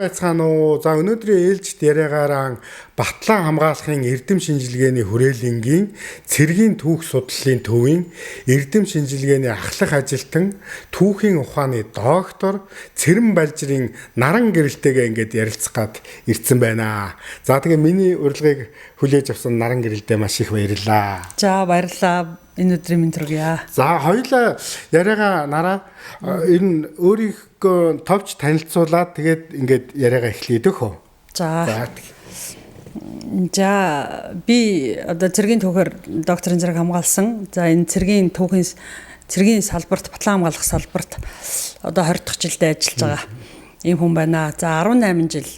Байцгаана уу. За өнөөдрийн ээлжид яриагаараа Батлан хамгаалахын эрдэм шинжилгээний хүрээлэнгийн цэргийн түүх судлалын төвийн эрдэм шинжилгээний ахлах ажилтан түүхийн ухааны доктор Цэрэн Балжирын наран гэрэлтэйгээ ингээд ярилцах гад ирсэн байна. За тэгээ миний урилгыг хүлээж авсан наран гэрэлтэй маш их баярлалаа. За баярлалаа. Энэ өдрийн мэнд хүргье. За хоёулаа яриагаа нараа ер нь өөрийнхөө товч танилцуулаад тэгээд ингээд яриагаа эхлэе дөхөө. За би одоо цэргийн түүхээр докторийн зэрэг хамгаалсан. За энэ цэргийн салбарт Батлан хамгаалах салбарт одоо 20 дахь жилдээ ажиллаж байгаа ийм хүн байна. За 18 жил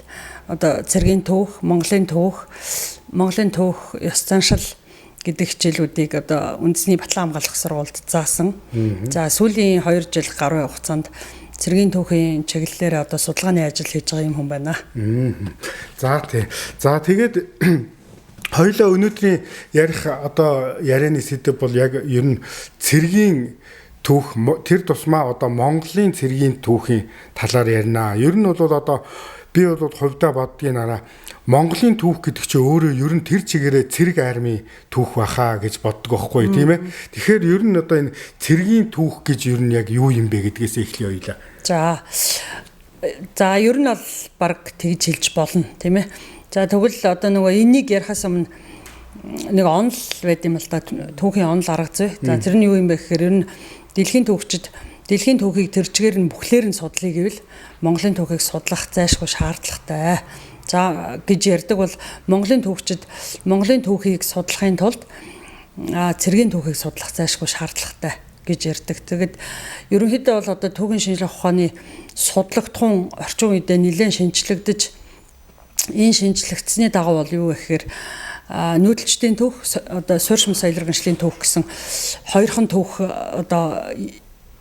одоо цэргийн түүх, Монголын түүх, ёс заншил гэдэг хичээлүүдийг одоо үндэсний Батлан хамгаалах сургуульд заасан. За сүүлийн 2 жил гаруй хугацаанд цэргийн түүхийн чиглэлээр одоо судалгааны ажил хийж байгаа юм хүн байна. За тий. За тэгээд хоёулаа өнөөдрийн ярих одоо ярианы сэдэв бол яг ер нь цэргийн түүх тэр тусмаа одоо Монголын цэргийн түүхийн талаар ярина. Ер нь бол одоо би бол хувьдаа боддгийн нараа Монголын түүх гэдэг чинь өөрөө ер нь тэр чигээрээ цэрэг армийн түүх баха гэж боддог байхгүй тийм ээ. Тэгэхээр ер нь одоо энэ цэргийн түүх гэж ер нь яг юу юм бэ гэдгээс эхлэе хоёлаа. За ер нь бол баг тэгж хэлж болно тийм ээ. За тэгвэл одоо нөгөө энийг ярихаас өмнө нэг онол байд юм л да, түүхийн онол арга зүй. За тэр нь юу юм бэ гэхээр ер нь дэлхийн түүхийг тэр чигээр нь бүхлээр нь судлая гэвэл Монголын түүхийг судлах зайлшгүй шаардлагатай. За гэж ярьдаг бол Монголын түүхчид Монголын түүхийг судлахын тулд цэргийн түүхийг судлах зайлшгүй шаардлагатай гэж ярьдаг. Тэгэд ерөнхийдөө бол одоо түүхийн шинжилгээ ухааны судлагдхуун орчин үедээ нэлээд шинжлэгдэж энэ шинжлэгдсэний дагуу бол юу гэхээр нүүдэлчдийн түүх одоо суурьшмал соёл иргэншлийн түүх гэсэн хоёрхан түүх одоо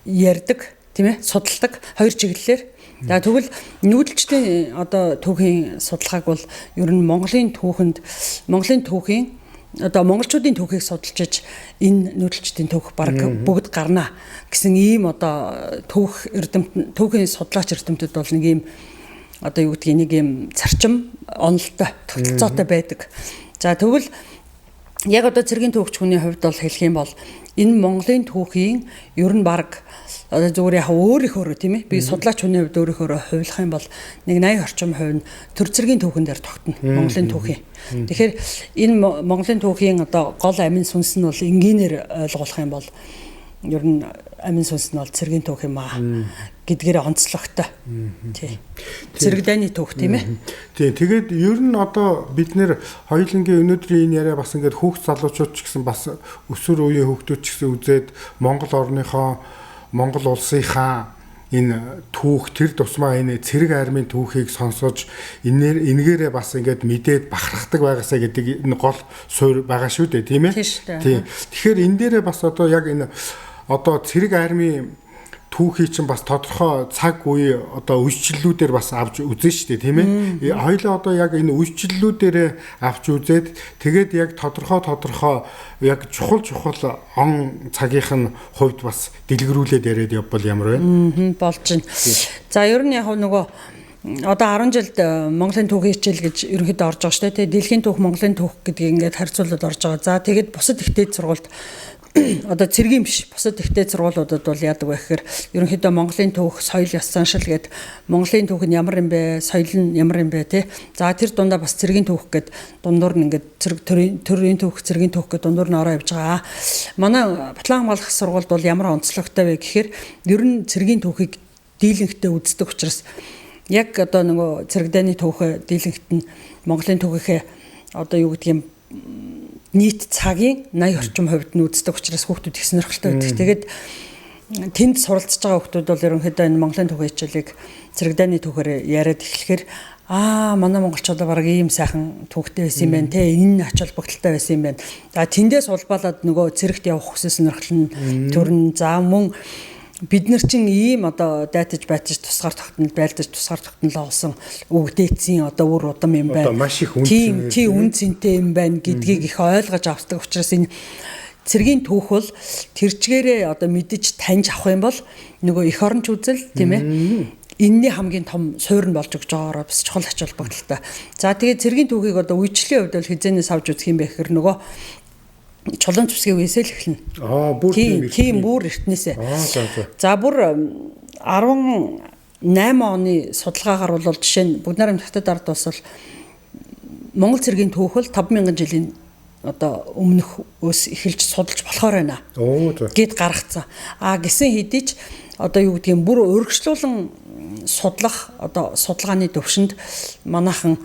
ярьдаг тийм ээ, судалдаг хоёр чиглэлээр. За тэгвэл нүүдэлчдийн одоо түүхийн судалгааг бол ер нь Монголын түүхийн одоо монголчуудын түүхийг судалж энэ нүүдэлчдийн түүх баг бүгд гарна гэсэн ийм одоо түүхийн судлаач эрдэмтэд бол нэг ийм одоо юу гэдгийг нэг ийм зарчим онолтой тогтолцоотой байдаг. За тэгвэл яг одоо цэргийн түүхч хүний хувьд бол хэлэх юм бол энэ Монголын түүхийн ер нь баг одоо зүгээр яг өөрийнхөө тийм ээ би судлаач хүний хувьд өөрийнхөө хувилах юм бол нэг 80 орчим хувь нь төр цэргийн түүхэн дээр тогтно Монголын түүхийн. Тэгэхээр энэ Монголын түүхийн одоо гол амин сүнс нь бол энгийнээр ойлгуулах юм бол ер нь амин сүнс нь бол цэргийн түүх юм аа гэдгээр онцлогтой. Тий. Цэрэг дайны түүх тийм ээ. Тий. Тэгээд ер нь одоо бид нэр хоёулангийн өнөөдрийн энэ яриа бас ингээд хүүхд залуучууд ч гэсэн бас өсвөр үеийн хүүхдүүд ч гэсэн үзээд Монгол улсынхаа энэ түүх тэр тусмаа энэ цэрэг армийн түүхийг сонсож энэгээрээ бас ингээд мэдээд бахархдаг байгаасаа гэдэг энэ гол суурь байгаа шүү дээ тийм ээ. Тийм. Тэгэхээр энэ дээрээ бас одоо яг энэ одоо цэрэг армийн түүхий чинь бас тодорхой цаг үе одоо үйлчлэлүүдээр бас авч үзэн штэ тийм ээ. Хоёлаа одоо яг энэ үйлчлэлүүдээр авч үзээд тэгээд яг тодорхой яг чухал он цагийнх нь хувьд бас дэлгэрүүлээд яриад явбал ямар вэ? Болж байна. За ер нь яг нөгөө одоо 10 жилд Монголын түүхийн хичээл гэж ерөнхийдөө орж байгаа штэ. Тэгээд дэлхийн түүх, Монголын түүх гэдгийг ингээд харьцуулаад орж байгаа. За тэгээд бусад ихтэй сургуульд одоо цэргийн биш бусад ихтэй сургуулиудад бол яадаг вэ гэхээр ерөнхийдөө Монголын түүх, соёл, ёс заншил гэдэг Монголын түүх нь ямар юм бэ, соёл нь ямар юм бэ тий. За тэр дундаа бас цэргийн түүх гэдэг дундуур нь ингээд төрийн түүх, цэргийн түүх гэдэг дундуур нь ороо явж байгаа. Манай Батлан хамгаалах сургуульд бол ямар онцлогтой вэ гэхээр ер нь цэргийн түүхийг дийлэнхтэй үздэг учраас яг одоо нөгөө цэрэг дайны түүхээ дийлэнхт нь Монголын түүхийнхээ одоо юу гэдэг юм нийт цагийн 80 орчим хувьд нь үздэг учраас хүүхдүүд их сонирхолтой байдаг. Тэгээд тэнд суралцж байгаа хүүхдүүд бол ерөнхийдөө энэ Монголын түүхийн хичээлийг цэрэг дайны түүхээр яриад эхлэхээр манай монголчууд баг ийм сайхан түүхтэй байсан юм байна те, энэ ач холбогдолтой байсан юм байна. За тэндээс улбалаад нөгөө цэрэгт явах хүсэл сонирхол нь төрн. За мөн бид нар чинь ийм одоо дайтаж байтаж тусгаар тогтнол олсон өгдөөцийн одоо үр удам юм байна. Маш их үн цэнтэй юм байна гэдгийг их ойлгож авдаг учраас энэ цэргийн түүх бол тэрчгээрээ одоо мэдэж таньж авах юм бол нөгөө эх оронч үзэл тийм ээ энэний хамгийн том суурь нь болж өгч байгаагаар бас чухал ач холбогдолтой. За тэгээд цэргийн түүхийг одоо үечлэлийн хувьд бол хизээнээс авч үзэх юм бэ гэхээр нөгөө Чулуун зүсгийн үеэсээ л эхэлнэ. Бүр тийм бүр эртнээсээ. За бүр 18 оны судалгаагаар бол жишээ нь Бүгд найрамд Хятад ард улс бол Монгол цэргийн түүх бол 5000 жилийн одоо өмнөхөөс эхэлж судалж болохоор байна. Гэд гаргацсан. Гэсэн хэдий ч одоо юу гэдгийг бүр өргөжлүүлэн судлах одоо судалгааны төвшөнд манайхан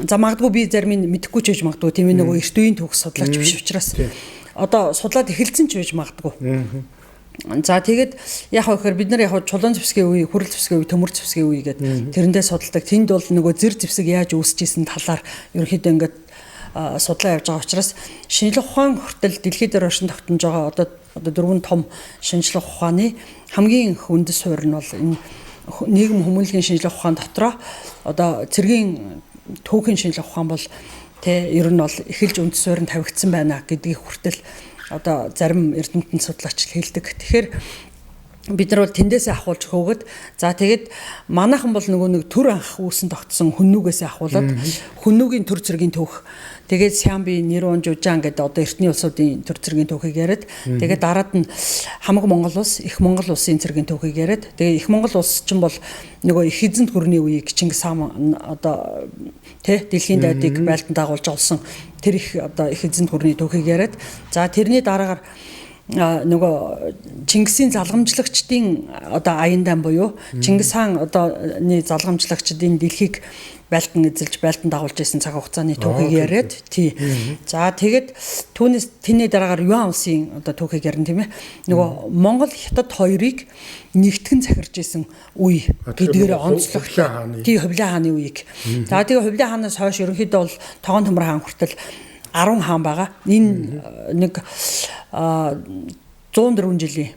за магадгүй би зарим нь мэдэхгүй ч байж магадгүй тийм ээ нөгөө эрт үеийн түүх судлаач биш учраас одоо судлаад эхэлсэн ч байж магадгүй. За тэгээд яг хөөхөр бид нар яг чулуун зэвсгийн үе, хүрэл зэвсгийн үе, төмөр зэвсгийн үе гэдэг тэрэндээ судалдаг. Тэнд бол нөгөө зэр зэвсэг яаж үүсэж исэн талаар ерөнхийдөө ингээд судлаа явж байгаа учраас шинжлэх ухаан хүртэл дэлхийд дээр оршин тогтнож байгаа одоо дөрвөн том шинжлэх ухааны хамгийн их үндэс суурь нь бол энэ нийгэм хүмүүнлэгийн шинжлэх ухаан дотроо одоо цэргийн түүхийн шинжлэх ухаан бол ер нь бол эхэлж үндэс суурь нь тавигдсан байна гэдгийг хүртэл одоо зарим эрдэмтэн судлаач хэлдэг. Тэгэхээр бид нар бол тэндээсээ ахуулж хөөгд за тэгээд манайхан бол нөгөө нэг төр анх үүсэн тогтсон хүннүүгээс ахуулаад хүннүүгийн төр цэргийн түүх тэгээд Сямби, Нэрвон, Жужаан гэдэг одоо эртний улсуудын төр цэргийн түүхийг яриад тэгээд дараад нь хамаг Монгол улс, их Монгол улсын цэргийн түүхийг яриад тэгээд их Монгол улс чинь бол нөгөө их эзэнт гүрний үеийг Чингис хаан одоо дэлхийн дайдыг байлдан дагуулж олсон тэр их одоо их эзэнт гүрний түүхийг яриад за тэрний дараагаар нөгөө Чингисийн залгамжлагчдын одоо аяндаа буюу Чингис хаан одооны залгамжлагчдын дэлхийг байлдан эзэлж байлдан дагуулж исэн цаг хугацааны түүхийг яриад тий. За тэгээд түүнээс тэрний дараагаар Юан улсын одоо түүхийг ярина тийм ээ. Нөгөө Монгол Хятад хоёрыг нэгтгэн захирж исэн үе гэдгээр онцлогтой. Тий Хувлаа хааны үеийг. За тэгээд Хувлаа хаанаас хойш ерөнхийдөө бол Тогоон Төмөр хаан хүртэл 10 хаан байгаа. Энэ нэг 104 жилийн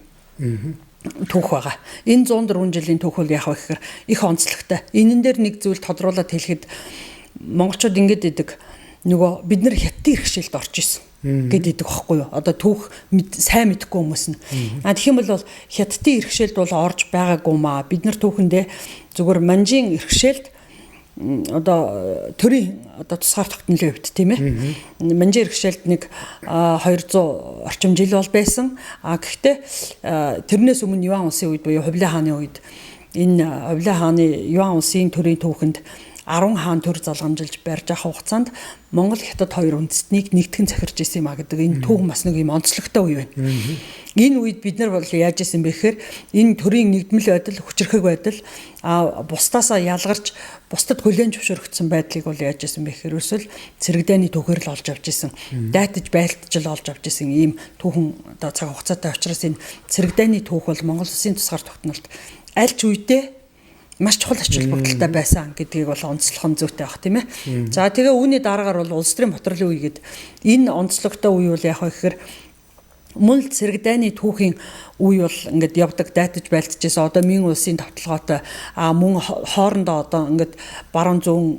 түүх байгаа. Энэ 104 жилийн түүх бол яг гэхээр их онцлогтой. Энэн дээр нэг зүйл тодруулаад хэлэхэд монголчууд ингэж идэг нөгөө бид нар хятадын иргэшээлд орж исэн гэдэг байхгүй юу? Одоо түүх сайн мэдэхгүй хүмүүс нь. Тэгэх юм бол хятадын иргэшээлд бол орж байгаагүй маа. Бид нар түүхэндээ зүгээр манжийн иргэшээлд одоо төрийн одоо тусгаар тогтнолын хувьд тийм ээ. Манжийн иргэшээлд нэг 200 орчим жил бол байсан. Гэхдээ тэрнээс өмнө Юан улсын үед буюу Хувлаа хааны үед энэ Хувлаа хааны Юан улсын төрийн түүхэнд 10 хаан төр залгамжилж барьж авах хугацаанд Монгол Хятад хоёр үндэстнийг нэгтгэн захирж исэн юм а гэдэг энэ түүх бас нэг юм онцлогтой үе байна. Энэ үед бид нар бол яаж исэн бэ гэхээр энэ төрийн нэгдмэл байдал, хүчрхэг байдал бусдаасаа ялгарч бусдад хүлээн зөвшөөрөгдсөн байдлыг бол яаж исэн бэ гэхээр өсвөл цэрэгдээний түүхээр л олж авч исэн. Дайтаж байлтж л олж авч исэн ийм түүхэн одоо цаг хугацаатай учраас энэ цэрэгдээний түүх бол Монгол Улсын тусгаар тогтнолд аль ч үедээ маш чухал ач холбогдолтой байсан гэдгийг бол онцлох нь зүйтэй байх тийм ээ. За тэгээ үүний дараагаар бол улс төрийн ботролын үе гэдэг энэ онцлогтой үе бол яг гэхээр мөн л цэрэгдээний түүхийн үе бол ингээд явдаг дайтаж байлтжсэн одоо Мин улсын тавталгаатай мөн хоорондоо одоо ингээд баруун зүүн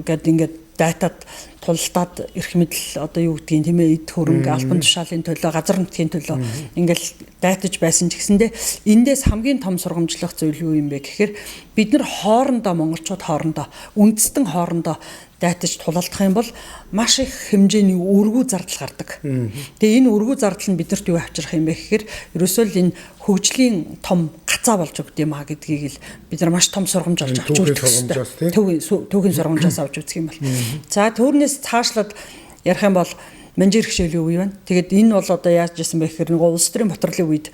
ингээд дайтад тултаад эрх мэдэл одоо юу гэдгийг тийм ээ эд хөрөнгө албан тушаалын төлөө газар нутгийн төлөө ингээл дайтаж байсан ч гэсэндээ эндээс хамгийн том сургамжлах зүйл юу юм бэ гэхээр бид нар хоорондоо монголчууд хоорондоо үндэстэн хоорондоо дайтаж тулалдах юм бол маш их хэмжээний өргүү зардал гардаг. Тэгээ энэ өргүү зардал нь биднэрт юу авчрах юм бэ гэхээр ерөөсөө л энэ хөгжлийн том гацаа болж өгд юм а гэдгийг л бид нар маш том сургамж олж авч үздэг. Түүхийн сургамжаас авч үзэх юм бол. За түүнээс цаашлаад ярих юм бол манжийн иргэшээлийн үе байна. Тэгээд энэ бол одоо яаж жисэн бэ гэхээр нэг улс төрийн ботролын үед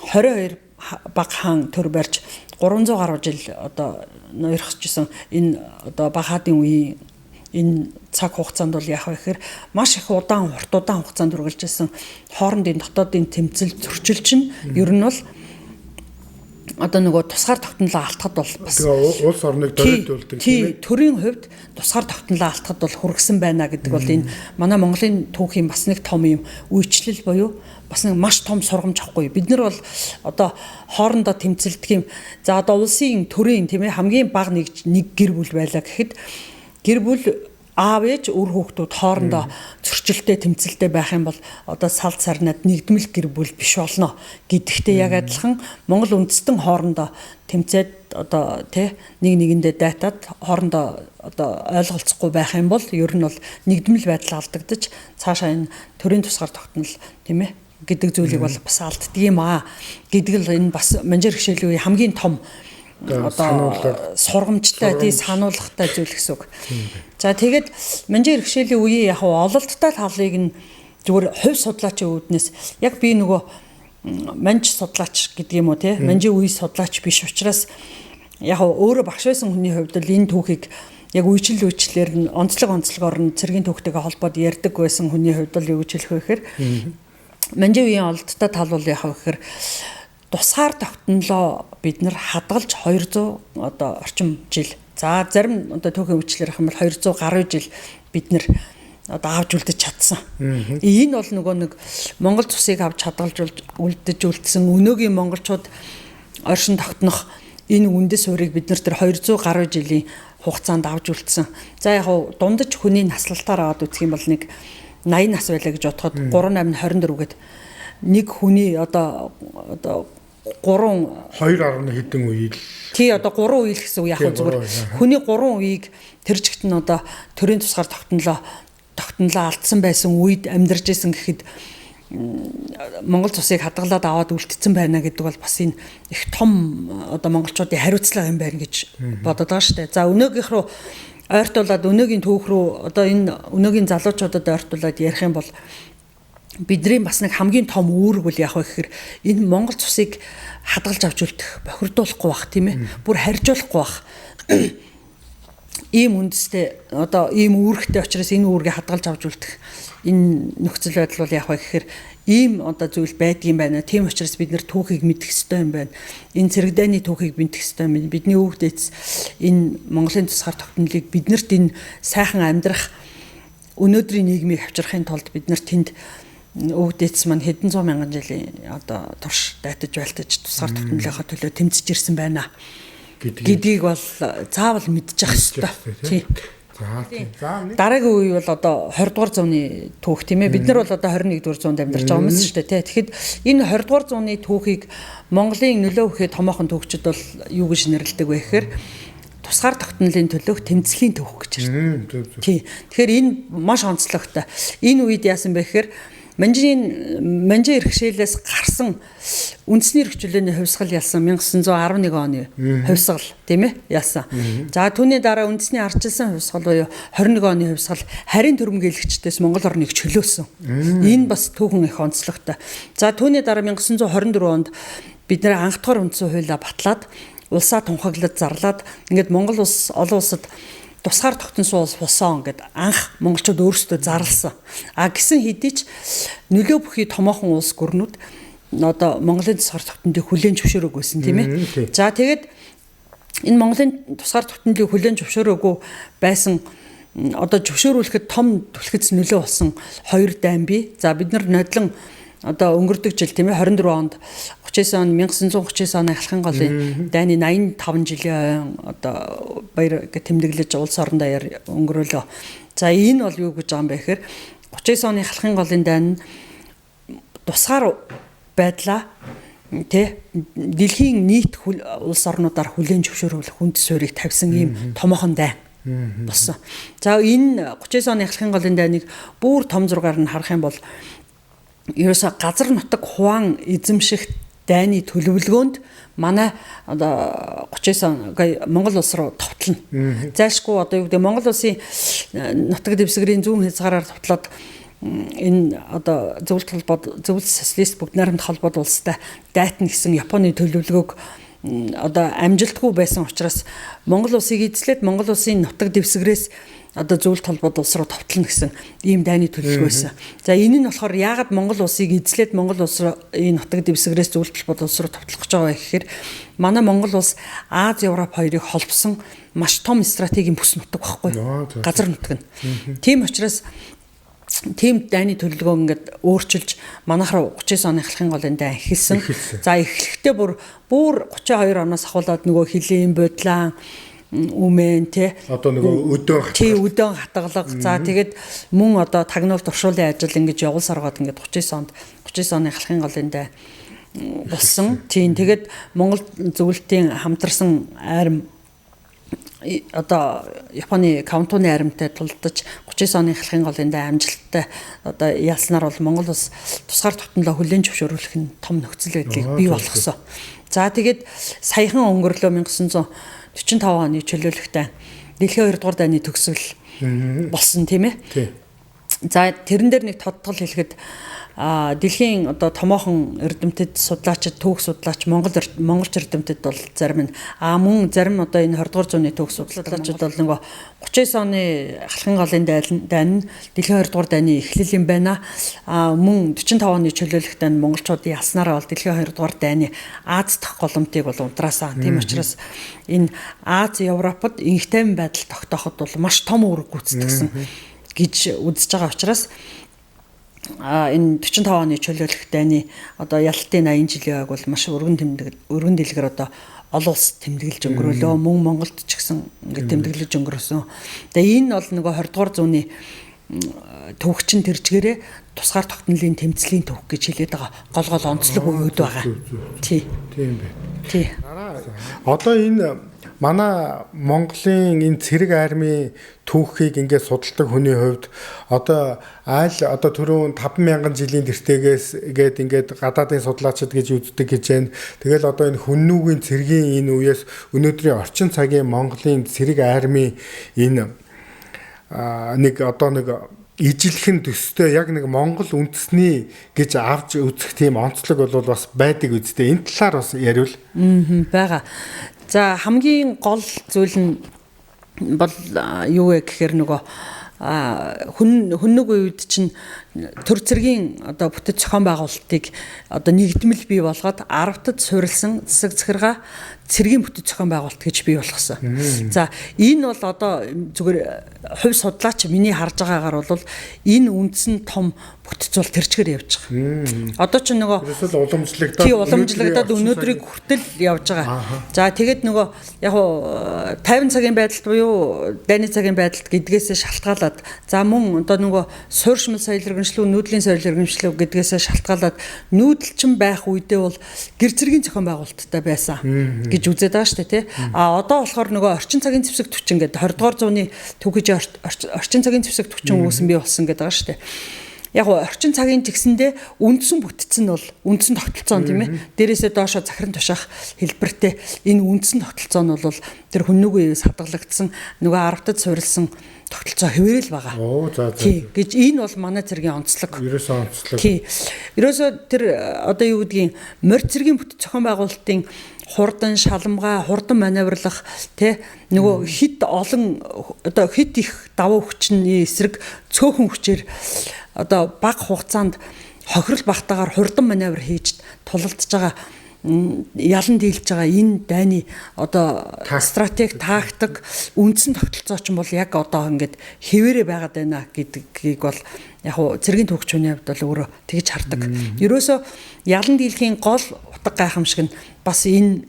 22 баг хаан төр барьж 300 гаруй жил одоо ноёрхожсэн энэ одоо баг хаадын үеийн энэ цаг хугацаанд бол яах вэ гэхээр маш их хурд удаан хугацаанд үргэлжилсэн хоорондын дотоодын тэмцэл зөрчил чинь ер нь бол одоо нөгөө тусгаар тогтнолоо алдахад бол бас улс орныг дөрөвдүүлдэг тийм төрийн хувьд тусгаар тогтнолоо алдахад бол хүргэсэн байна гэдэг бол энэ манай Монголын түүхийн бас нэг том юм үйлчлэл буюу бас нэг маш том сургамж авахгүй. Бид нар бол одоо хоорондоо тэмцэлдэг юм. За одоо улсын төрийн тийм ээ хамгийн бага нэг гэр бүл байлаа гэхэд гэр бүл аав ээж үр хүүхдүүд хоорондоо зөрчилтэй тэмцэлтэй байх юм бол одоо салд сарнаад нэгдмэл гэр бүл биш болно гэдэгтээ яг адилхан Монгол үндэстэн хоорондоо тэмцээд одоо тий нэг нэгэндээ дайтаад хоорондоо одоо ойлголцохгүй байх юм бол ер нь бол нэгдмэл байдал алдагдаж цаашаа энэ төрийн тусгаар тогтнол тийм ээ гэдэг зүйлийг бол бас алддаг юм аа гэдэг л энэ бас манжир хичээлийн үе хамгийн том одоо сургамжтай тий сануулгатай зүйл гэсэн үг. За тэгээд манжир хичээлийн үеийн яг ололттой талыг нь зүгээр хувь судлаачийн үүднээс яг би нөгөө манж судлаач гэдэг юм уу тий манжийн үе судлаач биш учраас яг өөрөө багш байсан хүний хувьд л энэ түүхийг яг үйлчлэлээр нь онцлогоор нь цэргийн түүхтэйгээ холбоод ярьдаг байсан хүний хувьд л юу гэж хэлэх вэ гэхээр манжийн үеийн ололттой тал бол яг гэхээр тусгаар тогтнолоо бид нар хадгалж 200 одоо орчим жил. За зарим одоо түүхийн үйлчлэлээр хэмээл 200 гаруй жил бид нар одоо авч үлдэж чадсан. Энэ бол нөгөө нэг Монгол цусыг авч хадгалж үлдэж үлдсэн өнөөгийн монголчууд оршин тогтнох энэ үндэс суурийг бид нар тэр 200 гаруй жилийн хугацаанд авч үлдсэн. За яг дундаж хүний наслалтаар аваад үзэх юм бол нэг 80 нас байлаа гэж бодоход 38 24 гээд нэг хүний одоо 2.1 хэдэн үе л тий одоо 3 үе л гэсэн үг яг зүгээр хүний 3 үеийг тэр жигт нь одоо төрийн тусгаар тогтнолоо алдсан байсан үед амьдарч исэн гэхэд Монгол цусыг хадгалаад аваад үлдсэн байна гэдэг бол бас энэ их том одоо монголчуудын хариуцлага юм байна гэж бодод байгаа шүү дээ. За өнөөгийнх рүү ойртуулад өнөөгийн түүх рүү одоо энэ өнөөгийн залуучуудад ойртуулад ярих юм бол бидний бас нэг хамгийн том үүрэг бол яг гэхээр энэ Монгол цусыг хадгалж авч үлдэх, бохирдуулахгүй бах тийм ээ. Бүр харьжуулахгүй бах. Ийм үндэстэй одоо ийм үүрэгтэй учраас энэ үүргийг хадгалж авч үлдэх энэ нөхцөл байдал бол яг гэхээр ийм одоо зүйл байдгийм байна. Тийм учраас бид нар түүхийг мэдэх ёстой юм байна. Энэ цэрэг дайны түүхийг мэдэх ёстой юм байна. Бидний өвөг дээдс энэ Монголын тусгаар тогтнолыг биднэрт энэ сайхан амьдрах өнөөдрийн нийгмийг авчрахын тулд бид нар тэнд өвөг дээдс маань хэдэн зуун мянган жилийн одоо турш дайтаж байлтаж тусгаар тогтнолынхаа төлөө тэмцэж ирсэн байна гэдгийг бол заавал мэдчих ёстой. Тий. За дараагийн үе бол одоо 20 дугаар зууны түүх тийм ээ. Бид нар бол одоо 21 дугаар зуунд амьдарч байгаа хүмүүс шүү дээ тий. Тэгэхэд энэ 20 дугаар зууны түүхийг Монголын нөлөө өгөх томоохон түүхчид бол юу гэж нэрлэдэг вэ гэхээр тусгаар тогтнолын төлөөх тэмцлийн түүх гэж ярьдаг. Тий. Тэгэхээр энэ маш онцлогтой. Энэ үед яасан бэ гэхээр манжин иргэшээлээс гарсан үндэсний эрхчлөөний хувьсгал ялсан 1911 оны хувьсгал тийм ээ ялсан. За түүний дараа үндэсний ардчилсан хувьсгал буюу 21 оны хувьсгал харийн төрөмгийлэгчдээс Монгол орныг чөлөөсөн. Энэ бас түүхэн их онцлогтой. За түүний дараа 1924 онд бид нэр анх дахь үндсэн хуулиа батлаад улсаа тунхаглаж зарлаад ингээд Монгол улс олон улсад тусгаар тогтносон улс болсон гэд анх монголчууд өөрсдөө зарласан. А гисэн хэдий ч нөлөө бүхий томоохон улс гүрнүүд одоо Монголын тусгаар тогтнолыг хүлээн зөвшөөрөөг байсан тийм ээ. За тэгээд энэ Монголын тусгаар тогтнолыг хүлээн зөвшөөрөөгүй байсан одоо зөвшөөрүүлэхэд том түлхэц нөлөө болсон хоёр дайн бий. За бид нар нодлон одоо өнгөрдөг жил тийм ээ 24 онд 1939 оны ахлахын голын дайны 85 жилийн одоо баяр гэ тэмдэглэж улс орон даяар өнгөрөөлөө. За энэ бол юу гэж байгаа юм бэ гэхээр 39 оны ахлахын голын дайн тусгаар байдлаа тэ дэлхийн нийт улс орнуудаар хүлээн зөвшөөрөх үндэс суурийг тавьсан ийм томоохон дайн болсон. За энэ 39 оны ахлахын голын дайныг бүр том зургаар нь харах юм бол ерөөсө газар нутаг хуваан эзэмших дайны төлөвлөгөөнд манай одоо 39 он Монгол улс руу товтлно. Зайлшгүй одоо юу гэдэг Монгол улсын нутаг дэвсгэрийн зүүн хязгаараар товтлоод энэ одоо зөвлөлт социалист бүгд найрамд холбоод улстай дайтна гэсэн Японы төлөвлөгөөг одоо амжилтгүй байсан учраас Монгол улсыг эзлээд Монгол улсын нутаг дэвсгэрээс одоо зөвлөлт холбоод улс руу товтлно гэсэн ийм дайны төлөвлөгөө байсан. За энэ нь болохоор яагаад Монгол улсыг эзлээд Монгол улс энэ нутаг дэвсгэрээс зөвлөлт холбоод улс руу товтлох гэж байгаа вэ гэхээр манай Монгол улс Аз Европ хоёрыг холбосон маш том стратегийн бүс нутаг байхгүй газар нутаг нь. Тийм учраас тийм дайны төлөвлөгөө ингээд өөрчилж манайх руу 39 оны ахлахын голын дайн эхэлсэн. За эхлэхдээ бүр 32 оноос ахуулаад нөгөө хилийн бодлоо үмэн тий. Одоо нөгөө өдөө тий өдөө хатгалга. За тэгээд мөн одоо тагнуулт уршуулын ажил ингэж явуулсаар гоод ингээд 39 оны халахын голын дэ болсон. Тийм тэгээд Монгол зөвлөлтийн хамтарсан арим одоо Японы Каунтуны аримтай тулдаж 39 оны халахын голын дэ амжилттай одоо яалснаар бол Монгол улс тусгаар тогтнолоо хүлээн зөвшөөрүүлэх нь том нөхцөл байдлыг бий болгосон. За тэгээд саяхан өнгөрлөө 1945 оны чөлөөлөлтөй дэлхийн 2 дугаар дайны төгсгөл болсон тийм ээ. За тэрэн дээр нэг тодтол хэлэхэд дэлхийн одоо томоохон эрдэмтэд судлаачид түүх судлаач монголч эрдэмтэд бол зарим нь мөн зарим одоо энэ 20 дугаар зууны түүх судлаачид бол нөгөө 39 оны халахын голын дайн нь дэлхийн 2 дугаар дайны эхлэл юм байна. Мөн 45 оны чөлөөлөлтөд монголчуудын яснараа бол дэлхийн 2 дугаар дайны Аз дахь голомтыг бол унтраасаа. Тийм учраас энэ Аз Европод инхтайван байдал тогтооход бол маш том үүрэг гүйцэтгэсэн гэж үзэж байгаа учраас энэ 45 оны чөлөөлөх дайны одоо ялалтын 80 жилийн байг бол маш өргөн дэлгэр одоо олон улс тэмдэглэж өнгөрөөлөө. Мөн Монголд ч гэсэн ингээд тэмдэглэж өнгөрөөсөн. Тэгээ энэ бол нөгөө 20 дугаар зууны төвөгчин тэрчгээрээ тусгаар тогтнолын тэмцлийн төвх гэж хэлээд байгаа. Гол онцлог үеуд байгаа. Тийм байна. Тий. Одоо энэ манай Монголын энэ цэрэг армийн түүхийг ингээд судалдаг хүний хувьд одоо одоо түрүүн 50000 жилийн тэртегээс ингээд гадаадын судлаачид гэж үздэг гэж байна. Тэгэл одоо энэ хүннүүгийн цэргийн энэ үеэс өнөөдрийн орчин цагийн Монголын цэрэг армийн энэ нэг ижилхэн төстэй яг нэг Монгол үндэсний гэж авч үзэх тийм онцлог бол бас байдаг үстэй. Энэ талаар бас яриул. Бага. За хамгийн гол зүйл нь бол юу вэ гэхээр нөгөө хүннэг үед чинь төр цэргийн одоо бүтэц зохион байгуулалтыг одоо нэгдмэл бий болгоод 10-тад суурилсан засаг захиргаа цэргийн бүтэц зохион байгуулалт гэж бий болгосон. За энэ бол одоо зүгээр хувь судлаач миний харж байгаагаар бол энэ үндсэн том бүтэц бол тэрчгээр явж байгаа. Одоо ч нөгөө уламжлагдаад өнөөдрийг хүртэл явж байгаа. За тэгээд нөгөө яг 50 цагийн байдалд буюу дайны цагийн байдалд гэдгээсээ шалтгаалаад за мөн одоо нөгөө суурьшмал соёл иргэншлүү, нүүдлийн соёл иргэншлүү гэдгээсээ шалтгаалаад нүүдэлчин байх үедээ бол гэр зэргийн зохион байгуулалттай байсан гэж үзээд байгаа шүү дээ тий. Одоо болохоор нөгөө орчин цагийн зэвсэг түвчин гэдэг 20 дугаар зууны түүхэж орчин цагийн зэвсэг түвчин үүсэн бий болсон гэдэг байгаа шүү дээ. Яг орчин цагийн тэгсэндээ үндсэн бүтцэн бол үндсэн тогтолцоо тийм ээ. Дээрээсээ доошо захиран тушаах хэлбэртэй энэ үндсэн тогтолцоо нь бол тэр хүннүүгээс хадгалагдсан нөгөө 10-тад суурилсан тогтолцоо хэвээрэл байгаа. Тий гэж энэ бол манай цэргийн онцлог. Ерөөсөө онцлог. Тий. Ерөөсөө тэр одоо юу гэдгийг морь цэргийн бүтэц зохион байгуулалтын хурдан шалмгай, хурдан маневрлах тий нөгөө хит олон одоо хит их давуу хүчний эсрэг цөөхөн хүчээр одоо бага хугацаанд хохирол багтаагаар хурдан маневр хийж тулалдж байгаа ялан дийлж байгаа энэ дайны одоо стратеги тактик үндсэн тогтолцоо ч юм бол яг одоо ингээд хэвээрээ байгаад байна гэдгийг бол яг цэргийн түүхч хүний хувьд бол өөрөө тэгж хардаг. Ерөөсөө ялан дийлхийн гол утга гайхамшиг нь бас энэ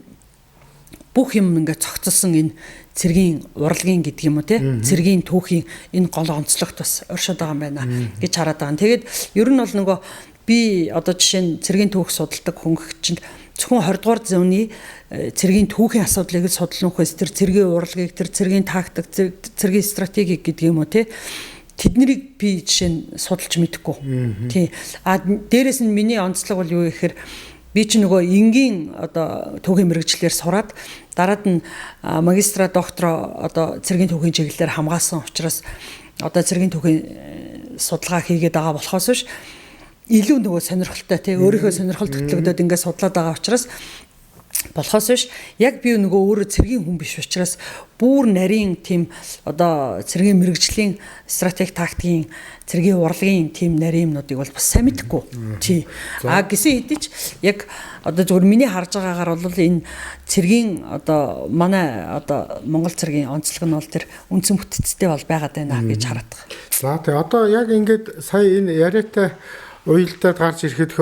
бүх юм ингээд цогцолсон энэ цэргийн урлагийн гэдэг юм уу те цэргийн түүхийн энэ гол онцлогт бас оршоод байгаа юм байна гэж хараад байгаа. Тэгээд ер нь бол нөгөө би одоо жишээ нь цэргийн түүх судалдаг хөнгөгчөнд зөвхөн 20 дугаар зууны цэргийн түүхийн асуудлыг л судлах хүнээс тэр цэргийн урлагийг тэр цэргийн тактик цэргийн стратеги гэдэг юм уу те тэднийг би жишээ нь судалж мэдэхгүй. Тий. Дээрээс нь миний онцлог бол юу гэхээр би ч нөгөө энгийн одоо түүхийн мэргэжлэр сураад дараад нь магистра доктор одоо цэргийн түүхийн чиглэлээр хамгаалсан учраас одоо цэргийн түүхийн судалгаа хийгээд байгаа болохоос биш илүү нөгөө сонирхолтой тий өөрийнхөө сонирхол төтлөгдөд ингээд судлаад байгаа учраас болохоос биш яг би нөгөө өөрөө цэргийн хүн биш учраас бүр нарийн тийм одоо цэргийн мэргэжлийн стратеги тактикийн цэргийн урлагийн тийм нарийн юмнуудыг бол бас сайн мэдэхгүй тий гэсэн хэдий ч яг одоо зөвхөн миний харж байгаагаар бол энэ цэргийн одоо манай одоо Монгол цэргийн онцлог нь бол тэр үндсэн бүтцтэй бол байгаад байна гэж хараад байгаа. За тий одоо яг ингээд сая энэ яриатай уялдаад гарч ирэхэд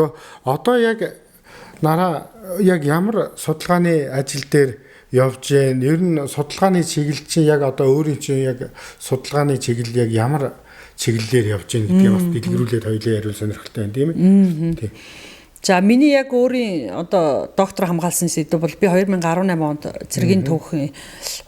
одоо яг нараа яг ямар судалгааны ажил дээр явж гэн. Ер нь судалгааны чиглэл чинь яг одоо өөрийн чинь яг судалгааны чиглэл яг ямар чиглэлээр явж гэн гэдгийг бас дэлгэрүүлээд хоёулаа яриул сонирхолтой байна тийм ээ. Тийм. За миний яг өөрийн одоо доктор хамгаалсан сэдв бол би 2018 онд цэргийн түүхийн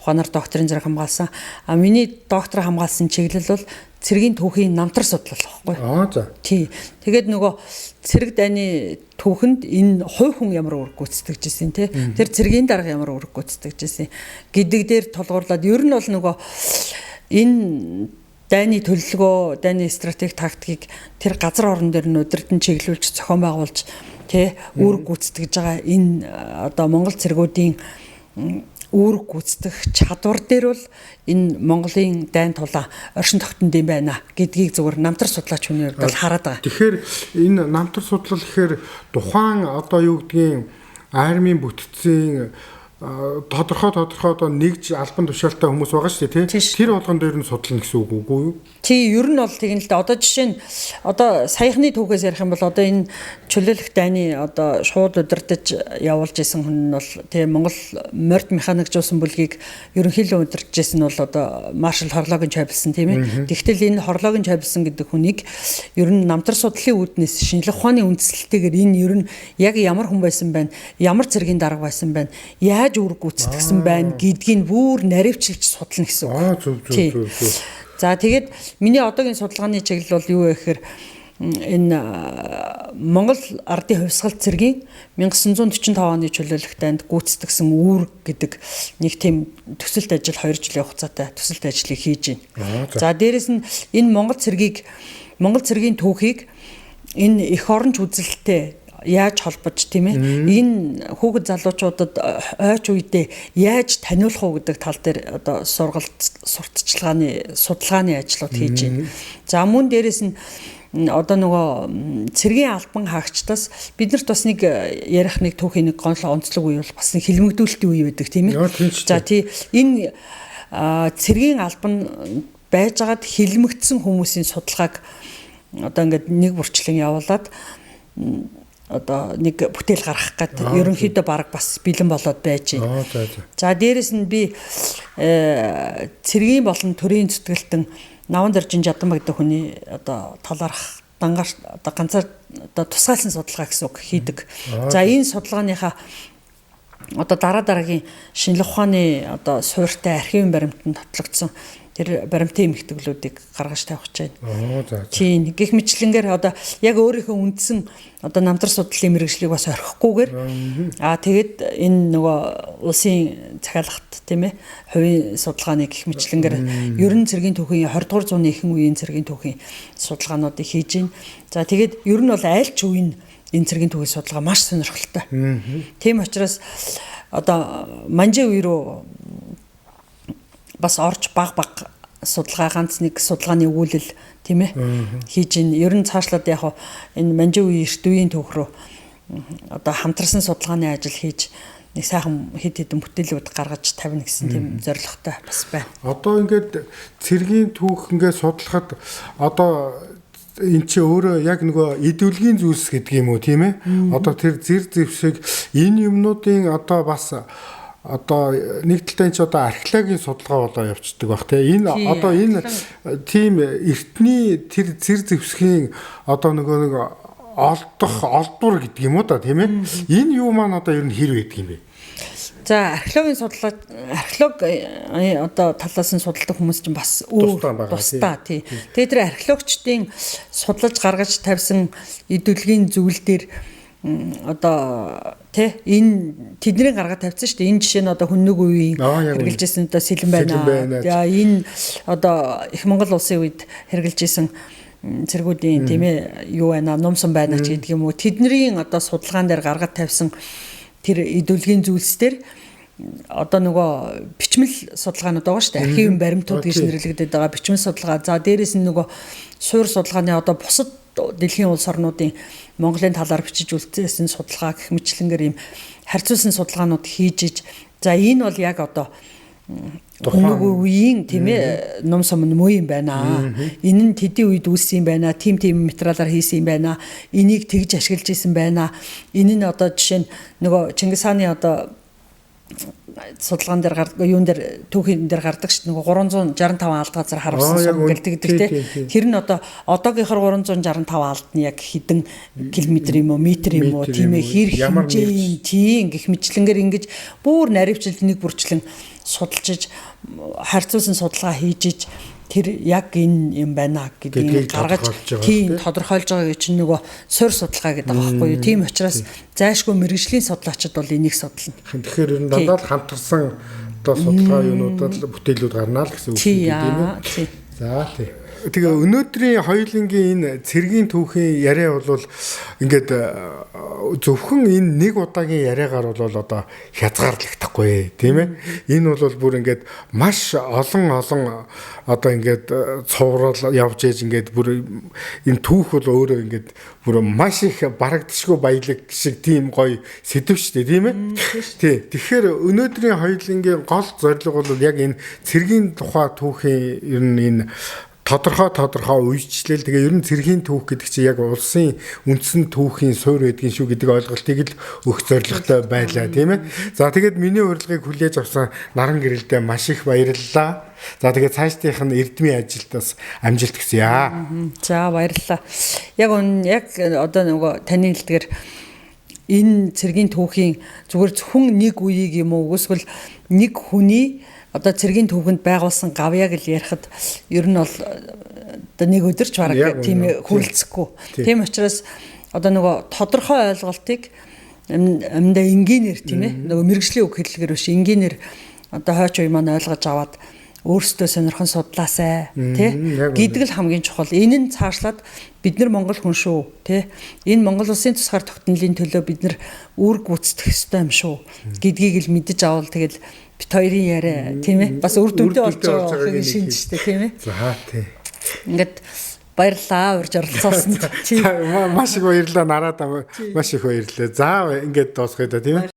ухаанаар докторийн зэрэг хамгаалсан. А миний доктор хамгаалсан чиглэл бол цэргийн түүхийн намтар судлал байхгүй. За. Тий. Тэгээд нөгөө цэрэг дайны түүхэнд энэ хувь хүн ямар үүрэг гүйцэтгэж ирсэн те. Тэр цэргийн дарга ямар үүрэг гүйцэтгэж ирсэн гэдэг дээр тулгуурлаад ер нь бол нөгөө энэ дайны төлөвлөгөө, дайны стратеги тактикийг тэр газар орон дээр нь өдөртөн чиглүүлж зохион байгуулж тэ үүрэг гүйцэтгэж байгаа энэ одоо Монгол цэргүүдийн үүрэг гүйцэтгэх чадвар дээр бол энэ Монголын дайн тулаан оршин тогтнонд юм байна гэдгийг зөвхөн намтар судлаач хүний хувьд бол хараад байгаа. Тэгэхээр энэ намтар судлал гэхээр тухайн одоо юу гэдгийг армийн бүтцийн тодорхой одоо нэгж албан тушаалтай хүмүүс байгаа шүү дээ тий. Тэр болгон дээр нь судлана гэсэн үг үгүй юу? Тий, ер нь бол тийм л дээ. Одоо жишээ нь одоо саяхны түүхээс ярих юм бол одоо энэ чөлөөлөх дайны одоо шууд удирдах явуулж исэн хүн нь бол тий Монгол морд механикжуулсан бүлгийг ерөнхийдөө удирдах исэн нь бол одоо маршал Хорлоогийн Чойбилсон тийм ээ. Тэгвэл энэ Хорлоогийн Чойбилсон гэдэг хүнийг ер нь намтар судлалын үүднээс шинжлэх ухааны үндслэлтэйгээр энэ ер нь яг ямар хүн байсан байна, ямар цэргийн дарга байсан байна, яаж үүрэг гүйцэтгсэн байна гэдгийг бүр наривчилж судлана гэсэн үг. Зөв. За тэгээд миний одоогийн судалгааны чиглэл бол юу вэ гэхээр энэ Монгол ардын хувьсгал цэргийн 1945 оны чөлөөлөх дайнд гүйцэтгсэн үүрэг гэдэг нэг тийм төсөлт ажил 2 жилийн хугацаатай төсөлт ажлыг хийж байна. За дээрэс нь энэ Монгол цэргийн түүхийг энэ эх оронч үзэлтэй яаж холбож тийм ээ энэ хүүхэд залуучуудад ойч үедээ яаж таниулах уу гэдэг тал дээр одоо сурталчилгааны судалгааны ажлууд хийж байна. За мөн дээрэс нь одоо нөгөө цэргийн албан хаагчдаас биднэрт бас нэг ярих нэг түүхийн нэг гонлог онцлог үе бол бас нэг хилмигдүүлэлтийн үе байдаг тийм ээ. За тий энэ цэргийн албан байжгаад хилмигдсэн хүмүүсийн судалгааг одоо ингээд нэг бүрчлэн явуулаад одоо нэг бүтээл гаргах гэдэг ерөнхийдөө баг бас бэлэн болоод байж байна. За дээрэс нь би цэргийн болон төрийн зүтгэлтэн Наван Доржин Жаданба гэдэг хүний одоо талаарх дангаар одоо ганцаар одоо тусгайлсан судалгаа гэсэн үг хийдэг. За энэ судалгааныхаа одоо дараагийн шинжлэх ухааны одоо суурьтай архивын баримтанд тотлогдсон тэр баримтын эмхтгэлүүдийг гаргаж тавих гэж байна. Тийм гэх мэтлэнгээр одоо яг өөрийнхөө үндсэн одоо намтар судлалын мэргэжлийг бас орхихгүйгээр тэгээд энэ нөгөө улсын захиалгат тийм ээ хувийн судалгааны гэх мэтлэнгээр ерөн цэргийн түүхийн 20 дугаар зууны ихэнх үеийн цэргийн түүхийн судалгаануудыг хийж байна. За тэгээд ер нь бол аль ч үеийн энэ цэргийн түүхийн судалгаа маш сонирхолтой. Тийм учраас одоо манжи үе рүү бас орж баг судалгаа ганц нэг судалгааны өгүүлэл тийм ээ хийж ин ер нь цаашлаад яг энэ манжи үеийн эрт үеийн түүх рүү одоо хамтарсан судалгааны ажил хийж нэг сайхан хэд хэдэн бүтээлүүд гаргаж тавина гэсэн тийм зорилготой бас байна. Одоо ингээд цэргийн түүх ингээд судлахад одоо эн чи өөрөө яг нөгөө идэвхтэй зүйлс гэдэг юм уу тийм ээ? Одоо тэр зэр зэвсэг энэ юмнуудын одоо бас одоо нэг талтай ч одоо археологийн судалгаа болоо явцдаг бах те энэ одоо энэ тийм эртний тэр зэр зэвсгийн одоо нэг олдвор гэдэг юм уу да тийм ээ энэ юу маань одоо ер нь хэр байдаг юм бэ? За археологийн одоо талаас нь судалдаг хүмүүс чинь бас тусдаа тий. Тэгээд тэр археологчдын судлаж гаргаж тавьсан идэвхтэй зүйл дээр одоо тий энэ тэдний гаргаад тавьсан шүү дээ. Энэ жишээ нь одоо хүннэг үеийн хэрэгжилжсэн одоо сэлэн байна. За энэ одоо их Монгол улсын үед хэрэгжилжсэн цэргүүдийн тийм ээ юу байна номсон байна ч гэдэг юм уу. Тэдний одоо судалгаан дээр гаргаад тавьсан тэр идэвхтэй зүйлсээр одоо нөгөө бичмэл судалгаанууд байгаа шүү дээ. Архивын баримтууд гэж нэрлэгдээд байгаа бичмэл судалгаа. За дээрээс нь нөгөө суур судалгааны одоо бусад дэлхийн улс орнуудын Монголын талаар бичиж үлдээсэн судалгаа гэх мэтлэнгээр ийм харьцуулсан судалгаанууд хийж иж за энэ бол яг одоо нэг үеийн тийм ээ ном сум муу юм байна. Энэ нь тэдний үед үүссэн юм байна. Тим материалаар хийсэн юм байна. Энийг тэгж ашиглаж исэн байна. Энэ нь одоо жишээ нь нөгөө Чингис хааны одоо судалгаан дээр гардаг юун дээр түүхийн дээр гардаг шүү дээ. Нөгөө 365 алт газар харуулсан сум гэлдэг те. Тэр нь одоогийнхоор 365 алтны яг хэдэн километр юм уу, метр юм уу, тийм ээ хэр хэмжээ тийм гэх мэтлэнгээр ингэж бүр наривчлал нэг бүрчлэн судалж харьцуулсан судалгаа хийж тэр яг энэ юм байна гэдгийг гаргаж тийм тодорхойлж байгааг чинь нөгөө суур судалгаа гэдэг байгаа байхгүй юу. Тийм учраас зайшгүй мэрэгжлийн судлаачид бол энийг судална. Тэгэхээр ер нь дандаа хамтарсан одоо судалгаа юунуудад бүтээлүүд гарнаа л гэсэн үг юм тийм ээ. За тийм. Тэгээ өнөөдрийн хоёулангийн энэ цэргийн түүхийн яриа бол ингээд зөвхөн энэ нэг удаагийн яриагаар бол одоо хязгаарлагдахгүй тийм ээ. Энэ бол бүр ингээд маш олон одоо ингээд цуврал явж ээж ингээд бүр энэ түүх бол өөрөө ингээд бүр маш их барагдшгүй баялаг шиг тийм гоё сэдв шүү дээ тийм ээ. Тий. Тэгэхээр өнөөдрийн хоёулангийн гол зорилго бол яг энэ цэргийн тухай түүхийн ер нь энэ тодорхой үйлчлэл тэгээ ер нь цэргийн түүх гэдэг чинь яг улсын үндсэн түүхийн суурь байдгийн шүү гэдэг ойлголтыг л өгөх зорилготой байлаа тийм ээ. За тэгээд миний урилгыг хүлээж авсан наран гэрэлдээ маш их баярлалаа. За тэгээд цаашдынх нь эрдмийн ажилд бас амжилт хүсье. За баярлалаа. Яг одоо нөгөө таны хэлдгээр энэ цэргийн түүхийн зүгээр зөвхөн нэг үеийг юм уу эсвэл нэг хүний одоо цэргийн түүхэнд байгуулсан гавьяаг л ярихад ер нь бол одоо нэг өдөрч бараг тийм хүрэлцэхгүй. Тийм учраас одоо нөгөө тодорхой ойлголтыг амьдаа энгийнээр тийм ээ нөгөө мэрэгжлийн үг хэллэгээр биш энгийнээр одоо хойч уу маань ойлгож аваад өөрсдөө сонирхон судлаасай тий гэдэг л хамгийн чухал. Энэ нь цаашлаад бид нар Монгол хүн шүү тий энэ Монгол улсын тусгаар тогтнолын төлөө бид нар үүрэг гүйцэтгэх ёстой юм шүү гэдгийг л мэдэж авал тэгэл бит хоёрын яриа тийм ээ бас үр дүндээ болж байгааг шинжтэй тийм ээ. За тий. Ингээд баярлалаа урьж оролцуулсанд. Маш их баярлалаа нараад маш их баярлалаа. За ингээд дуусгая да тийм ээ.